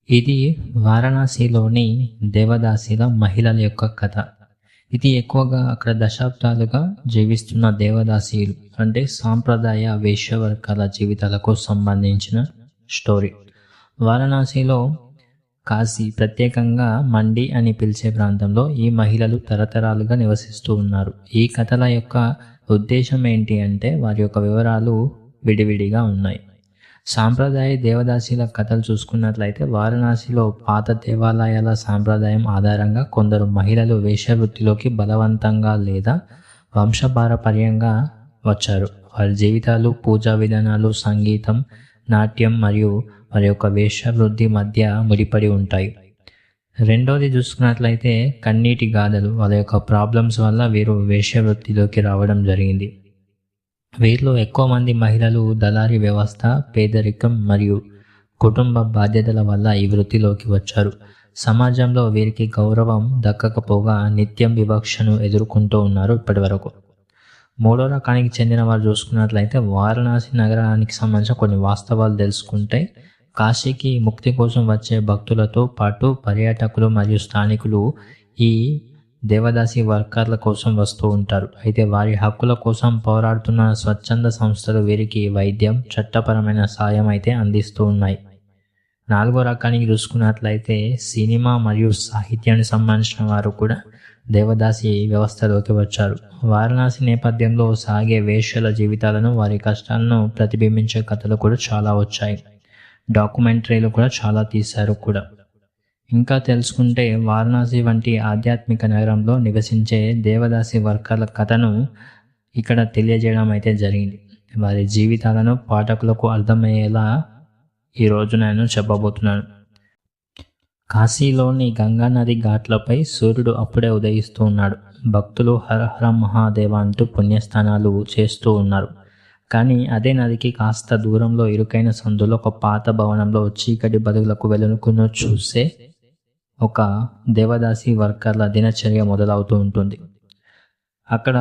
ఇది వారణాసిలోని దేవదాసీల మహిళల యొక్క కథ. ఇది ఎక్కువగా అక్కడ దశాబ్దాలుగా జీవిస్తున్న దేవదాసీలు అంటే సాంప్రదాయ వేశ్యవర్గాల జీవితాలకు సంబంధించిన స్టోరీ. వారణాసిలో కాశీ, ప్రత్యేకంగా మండి అని పిలిచే ప్రాంతంలో ఈ మహిళలు తరతరాలుగా నివసిస్తూ ఉన్నారు. ఈ కథల యొక్క ఉద్దేశం ఏంటి అంటే వారి యొక్క వివరాలు విడివిడిగా ఉన్నాయి. సాంప్రదాయ దేవదాసీల కథలు చూసుకున్నట్లయితే వారణాసిలో పాత దేవాలయాల సాంప్రదాయం ఆధారంగా కొందరు మహిళలు వేశ్యవృత్తిలోకి బలవంతంగా లేదా వంశపారపర్యంగా వచ్చారు. వారి జీవితాలు, పూజా విధానాలు, సంగీతం, నాట్యం మరియు వారి యొక్క వేశ్యవృత్తి మధ్య ముడిపడి ఉంటాయి. రెండోది చూసుకున్నట్లయితే కన్నీటి గాథలు. వాళ్ళ యొక్క ప్రాబ్లమ్స్ వల్ల వీరు వేశ్యవృత్తిలోకి రావడం జరిగింది. వీరిలో ఎక్కువ మంది మహిళలు దళారీ వ్యవస్థ, పేదరికం మరియు కుటుంబ బాధ్యతల వల్ల ఈ వృత్తిలోకి వచ్చారు. సమాజంలో వీరికి గౌరవం దక్కకపోగా నిత్యం వివక్షను ఎదుర్కొంటూ ఉన్నారు ఇప్పటి వరకు. మూడో రకానికి చెందిన వారు చూసుకున్నట్లయితే వారణాసి నగరానికి సంబంధించిన కొన్ని వాస్తవాలు తెలుసుకుంటే కాశీకి ముక్తి కోసం వచ్చే భక్తులతో పాటు పర్యాటకులు మరియు స్థానికులు ఈ దేవదాసి వర్కర్ల కోసం వస్తూ ఉంటారు. అయితే వారి హక్కుల కోసం పోరాడుతున్న స్వచ్ఛంద సంస్థలు వీరికి వైద్యం, చట్టపరమైన సాయం అయితే అందిస్తూ ఉన్నాయి. నాలుగో రకానికి చూసుకున్నట్లయితే సినిమా మరియు సాహిత్యానికి సంబంధించిన వారు కూడా దేవదాసి వ్యవస్థలోకి వచ్చారు. వారణాసి నేపథ్యంలో సాగే వేశ్యల జీవితాలను, వారి కష్టాలను ప్రతిబింబించే కథలు కూడా చాలా వచ్చాయి. డాక్యుమెంటరీలు కూడా చాలా తీశారు కూడా. ఇంకా తెలుసుకుంటే వారణాసి వంటి ఆధ్యాత్మిక నగరంలో నివసించే దేవదాసి వర్కర్ల కథను ఇక్కడ తెలియజేయడం అయితే జరిగింది. వారి జీవితాలను పాఠకులకు అర్థమయ్యేలా ఈరోజు నేను చెప్పబోతున్నాను. కాశీలోని గంగా నది ఘాట్లపై సూర్యుడు అప్పుడే ఉదయిస్తూ ఉన్నాడు. భక్తులు హర హర మహాదేవ అంటూ పుణ్యస్నానాలు చేస్తూ ఉన్నారు. కానీ అదే నదికి కాస్త దూరంలో ఇరుకైన సందులో ఒక పాత భవనంలో చీకటి బతుకులకు వెలుగును చూస్తే ఒక దేవదాసి వర్కర్ల దినచర్య మొదలవుతూ ఉంటుంది. అక్కడ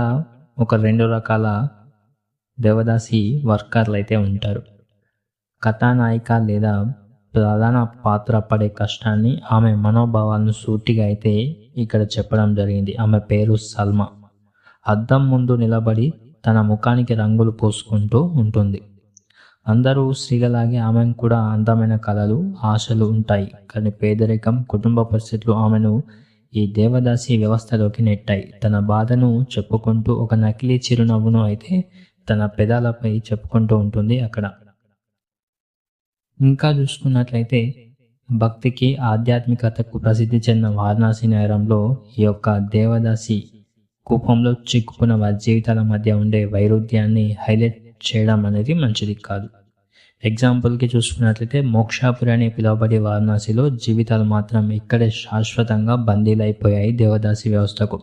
ఒక 2 రకాల దేవదాసి వర్కర్లు అయితే ఉంటారు. కథానాయిక లేదా ప్రధాన పాత్ర పడే కష్టాన్ని, ఆమె మనోభావాలను సూటిగా అయితే ఇక్కడ చెప్పడం జరిగింది. ఆమె పేరు సల్మా. అద్దం ముందు నిలబడి తన ముఖానికి రంగులు పూసుకుంటూ ఉంటుంది. అందరూ స్త్రీలలాగే ఆమెకు కూడా అందమైన కళలు, ఆశలు ఉంటాయి. కానీ పేదరికం, కుటుంబ పరిస్థితులు ఆమెను ఈ దేవదాసి వ్యవస్థలోకి నెట్టాయి. తన బాధను చెప్పుకుంటూ ఒక నకిలీ చిరునవ్వును అయితే తన పెదాలపై చెప్పుకుంటూ ఉంటుంది అక్కడ. ఇంకా చూసుకున్నట్లయితే భక్తికి, ఆధ్యాత్మికతకు ప్రసిద్ధి చెందిన వారణాసి నగరంలో ఈ యొక్క దేవదాసి కూపంలో చిక్కుకున్న వారి జీవితాల మధ్య ఉండే వైరుధ్యాన్ని హైలైట్ చేయడం అనేది మంచిది కాదు. ఎగ్జాంపుల్కి చూసుకున్నట్లయితే మోక్షాపురి అని పిలువబడే వారణాసిలో జీవితాలు మాత్రం ఇక్కడే శాశ్వతంగా బందీలైపోయాయి. దేవదాసి వ్యవస్థకు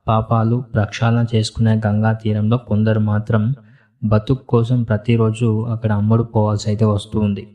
పాపాలు ప్రక్షాళన చేసుకునే గంగా తీరంలో కొందరు మాత్రం బతుకు కోసం ప్రతిరోజు అక్కడ అమ్ముడు పోవాల్సి అయితే వస్తూ ఉంది.